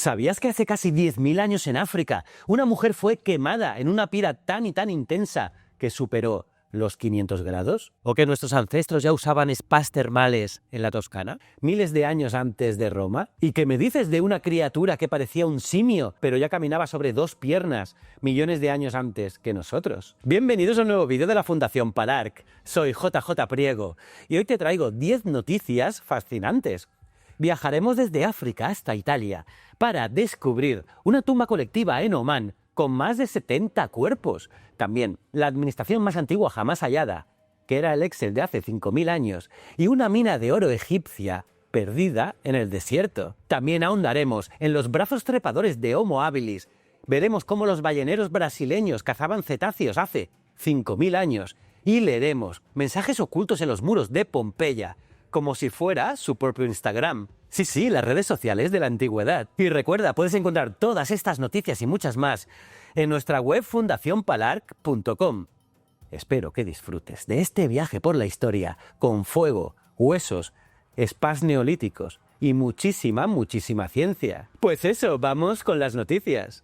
¿Sabías que hace casi 10.000 años en África una mujer fue quemada en una pira tan y tan intensa que superó los 500 grados? ¿O que nuestros ancestros ya usaban spas termales en la Toscana, miles de años antes de Roma? ¿Y qué me dices de una criatura que parecía un simio, pero ya caminaba sobre dos piernas millones de años antes que nosotros? Bienvenidos a un nuevo vídeo de la Fundación Palarc. Soy JJ Priego y hoy te traigo 10 noticias fascinantes. Viajaremos desde África hasta Italia para descubrir una tumba colectiva en Omán con más de 70 cuerpos. También la administración más antigua jamás hallada, que era el Excel de hace 5.000 años, y una mina de oro egipcia perdida en el desierto. También ahondaremos en los brazos trepadores de Homo habilis. Veremos cómo los balleneros brasileños cazaban cetáceos hace 5.000 años y leeremos mensajes ocultos en los muros de Pompeya, como si fuera su propio Instagram. Sí, las redes sociales de la antigüedad. Y recuerda, puedes encontrar todas estas noticias y muchas más en nuestra web fundacionpalarc.com. Espero que disfrutes de este viaje por la historia con fuego, huesos, spas neolíticos y muchísima ciencia. Pues eso, vamos con las noticias.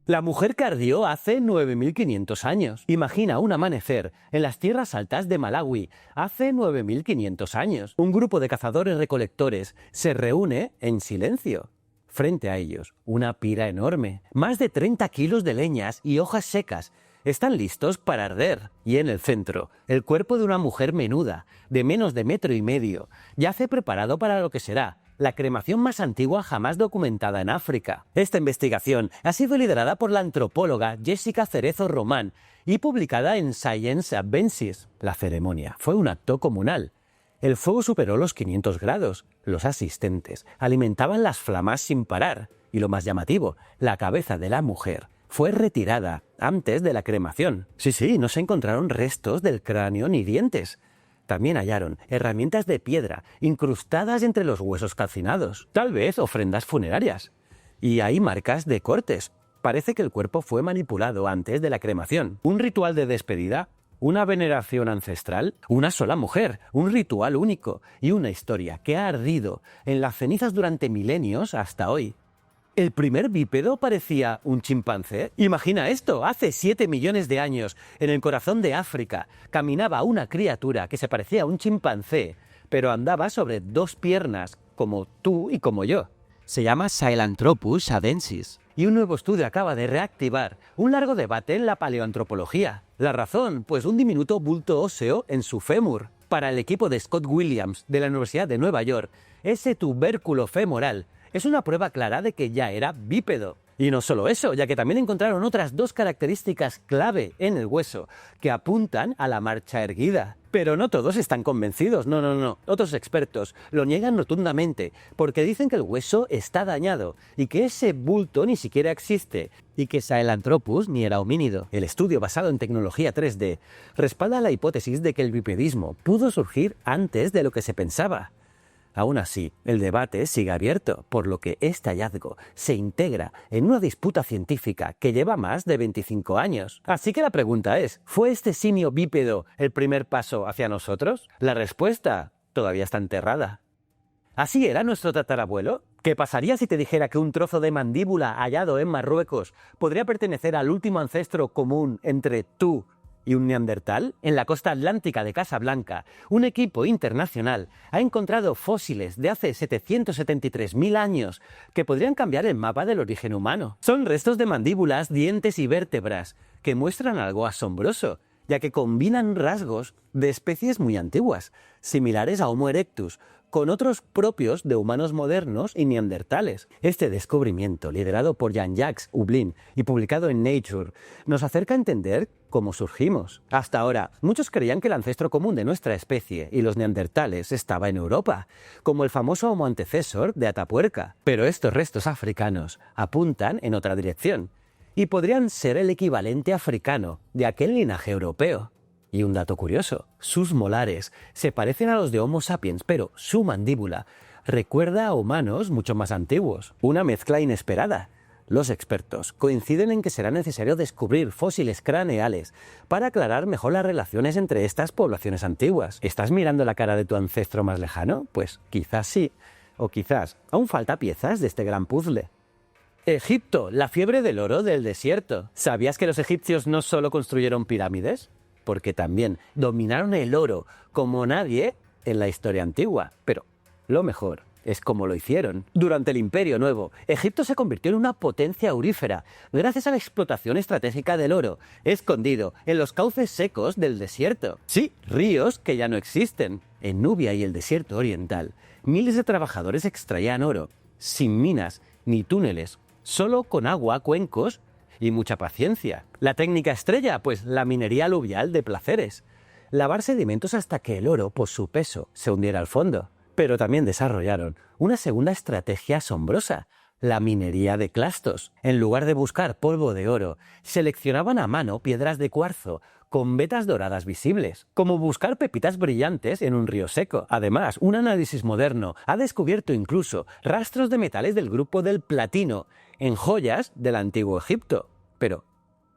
La mujer que ardió hace 9.500 años. Imagina un amanecer en las tierras altas de Malawi hace 9.500 años. Un grupo de cazadores-recolectores se reúne en silencio. Frente a ellos, una pira enorme, más de 30 kilos de leñas y hojas secas. Están listos para arder. Y en el centro, el cuerpo de una mujer menuda, de menos de 1,5 metros, yace preparado para lo que será la cremación más antigua jamás documentada en África. Esta investigación ha sido liderada por la antropóloga Jessica Cerezo Román y publicada en Science Advances. La ceremonia fue un acto comunal. El fuego superó los 500 grados. Los asistentes alimentaban las flamas sin parar. Y lo más llamativo, la cabeza de la mujer fue retirada antes de la cremación. Sí, no se encontraron restos del cráneo ni dientes. También hallaron herramientas de piedra incrustadas entre los huesos calcinados, tal vez ofrendas funerarias. Y hay marcas de cortes. Parece que el cuerpo fue manipulado antes de la cremación. ¿Un ritual de despedida? ¿Una veneración ancestral? Una sola mujer, un ritual único y una historia que ha ardido en las cenizas durante milenios hasta hoy. ¿El primer bípedo parecía un chimpancé? Imagina esto, hace 7 millones de años, en el corazón de África, caminaba una criatura que se parecía a un chimpancé, pero andaba sobre dos piernas, como tú y como yo. Se llama Sahelanthropus schadensis. Y un nuevo estudio acaba de reactivar un largo debate en la paleoantropología. ¿La razón? Pues un diminuto bulto óseo en su fémur. Para el equipo de Scott Williams, de la Universidad de Nueva York, ese tubérculo femoral es una prueba clara de que ya era bípedo. Y no solo eso, ya que también encontraron otras dos características clave en el hueso que apuntan a la marcha erguida. Pero no todos están convencidos, no. Otros expertos lo niegan rotundamente porque dicen que el hueso está dañado y que ese bulto ni siquiera existe y que Sahelanthropus ni era homínido. El estudio basado en tecnología 3D respalda la hipótesis de que el bipedismo pudo surgir antes de lo que se pensaba. Aún así, el debate sigue abierto, por lo que este hallazgo se integra en una disputa científica que lleva más de 25 años. Así que la pregunta es, ¿fue este simio bípedo el primer paso hacia nosotros? La respuesta todavía está enterrada. ¿Así era nuestro tatarabuelo? ¿Qué pasaría si te dijera que un trozo de mandíbula hallado en Marruecos podría pertenecer al último ancestro común entre tú y un neandertal? En la costa atlántica de Casablanca, un equipo internacional ha encontrado fósiles de hace 773.000 años que podrían cambiar el mapa del origen humano. Son restos de mandíbulas, dientes y vértebras que muestran algo asombroso, ya que combinan rasgos de especies muy antiguas, similares a Homo erectus, con otros propios de humanos modernos y neandertales. Este descubrimiento, liderado por Jean-Jacques Hublin y publicado en Nature, nos acerca a entender cómo surgimos. Hasta ahora, muchos creían que el ancestro común de nuestra especie y los neandertales estaba en Europa, como el famoso Homo antecesor de Atapuerca. Pero estos restos africanos apuntan en otra dirección y podrían ser el equivalente africano de aquel linaje europeo. Y un dato curioso, sus molares se parecen a los de Homo sapiens, pero su mandíbula recuerda a humanos mucho más antiguos. Una mezcla inesperada. Los expertos coinciden en que será necesario descubrir fósiles craneales para aclarar mejor las relaciones entre estas poblaciones antiguas. ¿Estás mirando la cara de tu ancestro más lejano? Pues quizás sí, o quizás aún falta piezas de este gran puzzle. Egipto, la fiebre del oro del desierto. ¿Sabías que los egipcios no solo construyeron pirámides? Porque también dominaron el oro como nadie en la historia antigua. Pero lo mejor es cómo lo hicieron. Durante el Imperio Nuevo, Egipto se convirtió en una potencia aurífera gracias a la explotación estratégica del oro, escondido en los cauces secos del desierto. Sí, ríos que ya no existen. En Nubia y el desierto oriental, miles de trabajadores extraían oro, sin minas ni túneles, solo con agua, cuencos y mucha paciencia. La técnica estrella, pues la minería aluvial de placeres. Lavar sedimentos hasta que el oro, por su peso, se hundiera al fondo. Pero también desarrollaron una segunda estrategia asombrosa, la minería de clastos. En lugar de buscar polvo de oro, seleccionaban a mano piedras de cuarzo con vetas doradas visibles, como buscar pepitas brillantes en un río seco. Además, un análisis moderno ha descubierto incluso rastros de metales del grupo del platino en joyas del antiguo Egipto. Pero,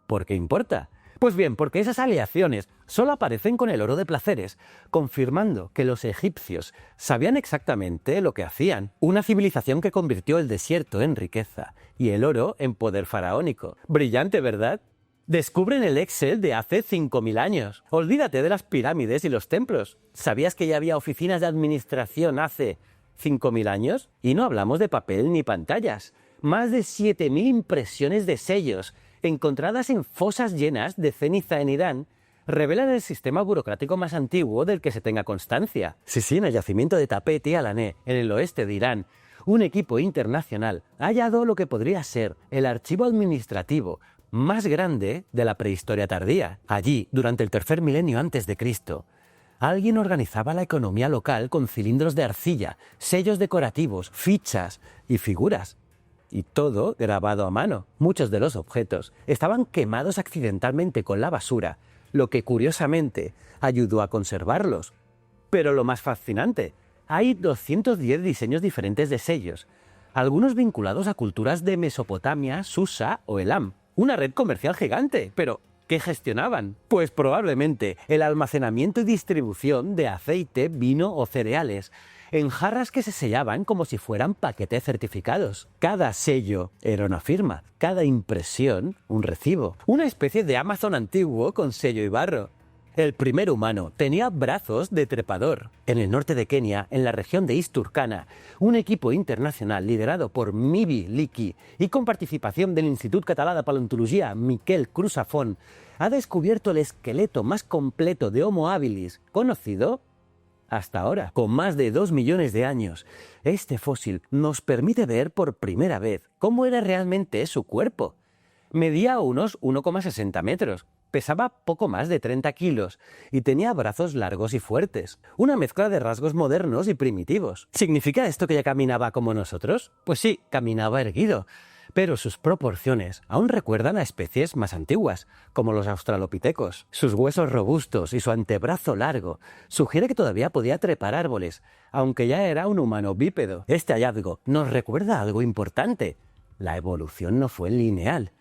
¿por qué importa? Pues bien, porque esas aleaciones solo aparecen con el oro de placeres, confirmando que los egipcios sabían exactamente lo que hacían. Una civilización que convirtió el desierto en riqueza y el oro en poder faraónico. Brillante, ¿verdad? Descubren el Excel de hace 5000 años. Olvídate de las pirámides y los templos. ¿Sabías que ya había oficinas de administración hace 5000 años? Y no hablamos de papel ni pantallas. Más de 7000 impresiones de sellos encontradas en fosas llenas de ceniza en Irán, revelan el sistema burocrático más antiguo del que se tenga constancia. Sí, en el yacimiento de Tapet y Alané, en el oeste de Irán, un equipo internacional ha hallado lo que podría ser el archivo administrativo más grande de la prehistoria tardía. Allí, durante el tercer milenio antes de Cristo, alguien organizaba la economía local con cilindros de arcilla, sellos decorativos, fichas y figuras. Y todo grabado a mano. Muchos de los objetos estaban quemados accidentalmente con la basura, lo que curiosamente ayudó a conservarlos. Pero lo más fascinante, hay 210 diseños diferentes de sellos, algunos vinculados a culturas de Mesopotamia, Susa o Elam. Una red comercial gigante, pero ¿qué gestionaban? Pues probablemente el almacenamiento y distribución de aceite, vino o cereales, en jarras que se sellaban como si fueran paquetes certificados. Cada sello era una firma, cada impresión un recibo. Una especie de Amazon antiguo con sello y barro. El primer humano tenía brazos de trepador. En el norte de Kenia, en la región de East Turkana, un equipo internacional liderado por Mibi Liki y con participación del Institut Català de Paleontologia Miquel Crusafont, ha descubierto el esqueleto más completo de Homo habilis conocido hasta ahora. Con más de 2 millones de años, este fósil nos permite ver por primera vez cómo era realmente su cuerpo. Medía unos 1,60 metros, pesaba poco más de 30 kilos y tenía brazos largos y fuertes. Una mezcla de rasgos modernos y primitivos. ¿Significa esto que ya caminaba como nosotros? Pues sí, caminaba erguido. Pero sus proporciones aún recuerdan a especies más antiguas, como los australopitecos. Sus huesos robustos y su antebrazo largo sugiere que todavía podía trepar árboles, aunque ya era un humano bípedo. Este hallazgo nos recuerda algo importante. La evolución no fue lineal.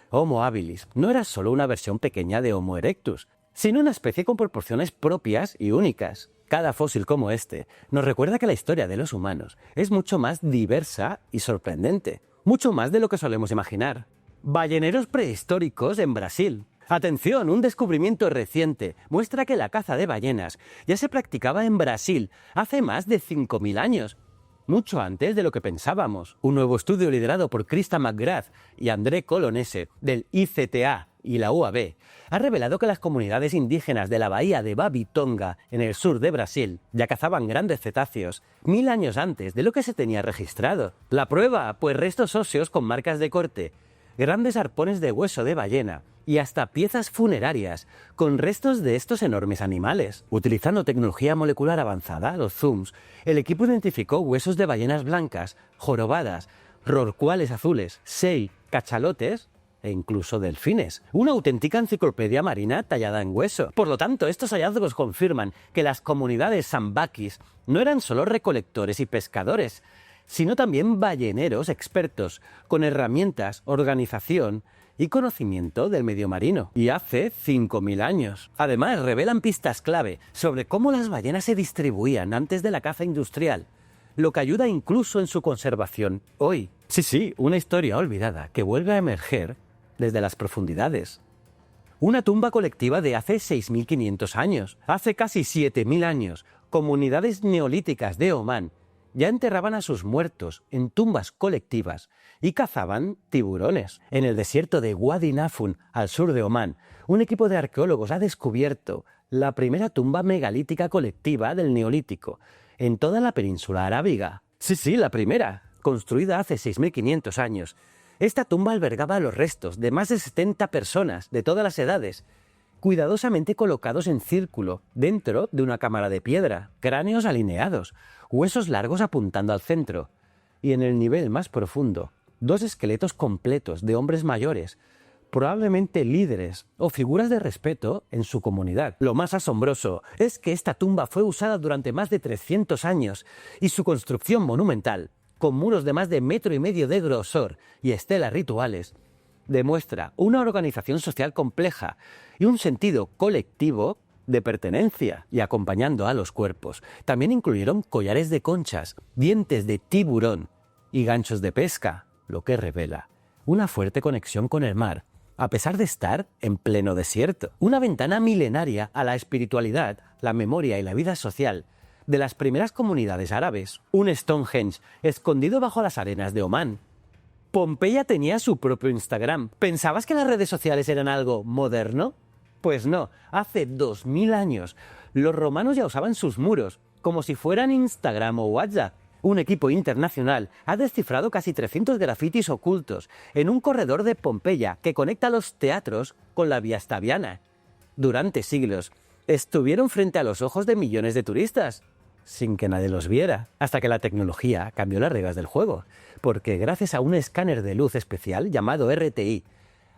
Homo habilis no era solo una versión pequeña de Homo erectus, sino una especie con proporciones propias y únicas. Cada fósil como este nos recuerda que la historia de los humanos es mucho más diversa y sorprendente. Mucho más de lo que solemos imaginar. Balleneros prehistóricos en Brasil. Atención, un descubrimiento reciente muestra que la caza de ballenas ya se practicaba en Brasil hace más de 5000 años. Mucho antes de lo que pensábamos. Un nuevo estudio liderado por Krista McGrath y André Colonese del ICTA y la UAB ha revelado que las comunidades indígenas de la bahía de Babitonga, en el sur de Brasil, ya cazaban grandes cetáceos 1000 años antes de lo que se tenía registrado. La prueba, pues restos óseos con marcas de corte, grandes arpones de hueso de ballena y hasta piezas funerarias con restos de estos enormes animales. Utilizando tecnología molecular avanzada, los zooms, el equipo identificó huesos de ballenas blancas, jorobadas, rorcuales azules, sei, cachalotes e incluso delfines. Una auténtica enciclopedia marina tallada en hueso. Por lo tanto, estos hallazgos confirman que las comunidades sambaquis no eran solo recolectores y pescadores, sino también balleneros expertos, con herramientas, organización y conocimiento del medio marino. Y hace 5.000 años. Además, revelan pistas clave sobre cómo las ballenas se distribuían antes de la caza industrial, lo que ayuda incluso en su conservación hoy. Sí, una historia olvidada que vuelve a emerger desde las profundidades. Una tumba colectiva de hace 6.500 años. Hace casi 7.000 años, comunidades neolíticas de Omán ya enterraban a sus muertos en tumbas colectivas y cazaban tiburones. En el desierto de Wadi Nafun, al sur de Omán, un equipo de arqueólogos ha descubierto la primera tumba megalítica colectiva del Neolítico en toda la península arábiga. Sí, la primera, construida hace 6.500 años. Esta tumba albergaba los restos de más de 70 personas de todas las edades, cuidadosamente colocados en círculo dentro de una cámara de piedra, cráneos alineados, huesos largos apuntando al centro, y en el nivel más profundo, 2 esqueletos completos de hombres mayores, probablemente líderes o figuras de respeto en su comunidad. Lo más asombroso es que esta tumba fue usada durante más de 300 años y su construcción monumental, con muros de más de 1,5 metros de grosor y estelas rituales, demuestra una organización social compleja y un sentido colectivo de pertenencia. Y acompañando a los cuerpos, también incluyeron collares de conchas, dientes de tiburón y ganchos de pesca, lo que revela una fuerte conexión con el mar, a pesar de estar en pleno desierto. Una ventana milenaria a la espiritualidad, la memoria y la vida social de las primeras comunidades árabes. Un Stonehenge escondido bajo las arenas de Omán. Pompeya tenía su propio Instagram. ¿Pensabas que las redes sociales eran algo moderno? Pues no, hace 2.000 años los romanos ya usaban sus muros, como si fueran Instagram o WhatsApp. Un equipo internacional ha descifrado casi 300 grafitis ocultos en un corredor de Pompeya que conecta los teatros con la Vía Stabiana. Durante siglos estuvieron frente a los ojos de millones de turistas, sin que nadie los viera, hasta que la tecnología cambió las reglas del juego, porque gracias a un escáner de luz especial llamado RTI,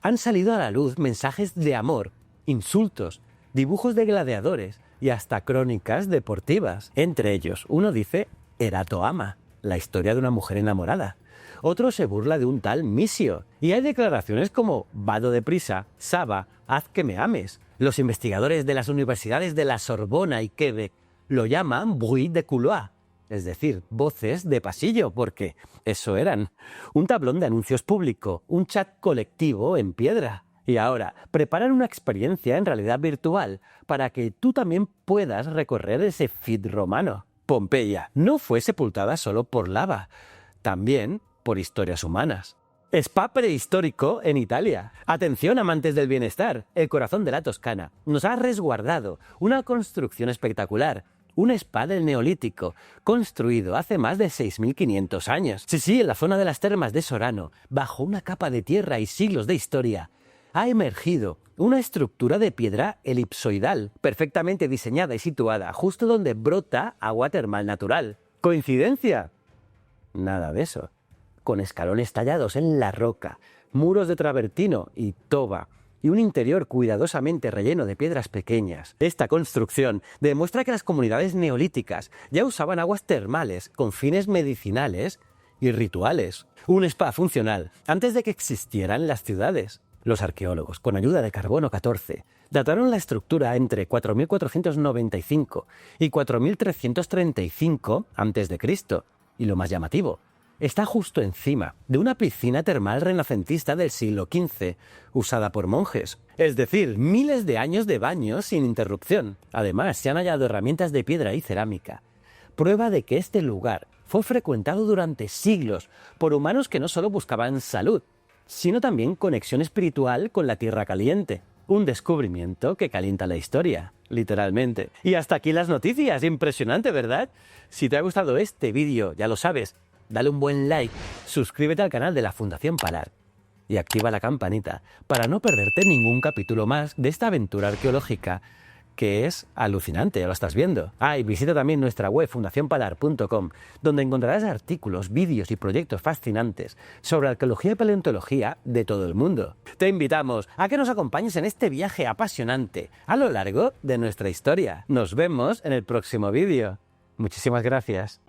han salido a la luz mensajes de amor, insultos, dibujos de gladiadores y hasta crónicas deportivas. Entre ellos, uno dice Erato ama, la historia de una mujer enamorada. Otro se burla de un tal Misio. Y hay declaraciones como vado deprisa, Saba, haz que me ames. Los investigadores de las universidades de la Sorbona y Quebec lo llaman bruit de couloir, es decir, voces de pasillo, porque eso eran. Un tablón de anuncios público, un chat colectivo en piedra. Y ahora, preparan una experiencia en realidad virtual para que tú también puedas recorrer ese feed romano. Pompeya no fue sepultada solo por lava, también por historias humanas. Spa prehistórico en Italia. Atención, amantes del bienestar, el corazón de la Toscana nos ha resguardado una construcción espectacular. Un spa del Neolítico, construido hace más de 6.500 años. Sí, en la zona de las termas de Sorano, bajo una capa de tierra y siglos de historia, ha emergido una estructura de piedra elipsoidal, perfectamente diseñada y situada justo donde brota agua termal natural. ¿Coincidencia? Nada de eso. Con escalones tallados en la roca, muros de travertino y toba, y un interior cuidadosamente relleno de piedras pequeñas. Esta construcción demuestra que las comunidades neolíticas ya usaban aguas termales con fines medicinales y rituales. Un spa funcional antes de que existieran las ciudades. Los arqueólogos, con ayuda de carbono 14, dataron la estructura entre 4.495 y 4.335 a.C. Y lo más llamativo, está justo encima de una piscina termal renacentista del siglo XV, usada por monjes. Es decir, miles de años de baño sin interrupción. Además, se han hallado herramientas de piedra y cerámica, prueba de que este lugar fue frecuentado durante siglos por humanos que no solo buscaban salud, sino también conexión espiritual con la tierra caliente. Un descubrimiento que calienta la historia, literalmente. Y hasta aquí las noticias. Impresionante, ¿verdad? Si te ha gustado este vídeo, ya lo sabes, dale un buen like, suscríbete al canal de la Fundación Palar y activa la campanita para no perderte ningún capítulo más de esta aventura arqueológica que es alucinante, lo estás viendo. Y visita también nuestra web fundacionpalar.com, donde encontrarás artículos, vídeos y proyectos fascinantes sobre arqueología y paleontología de todo el mundo. Te invitamos a que nos acompañes en este viaje apasionante a lo largo de nuestra historia. Nos vemos en el próximo vídeo. Muchísimas gracias.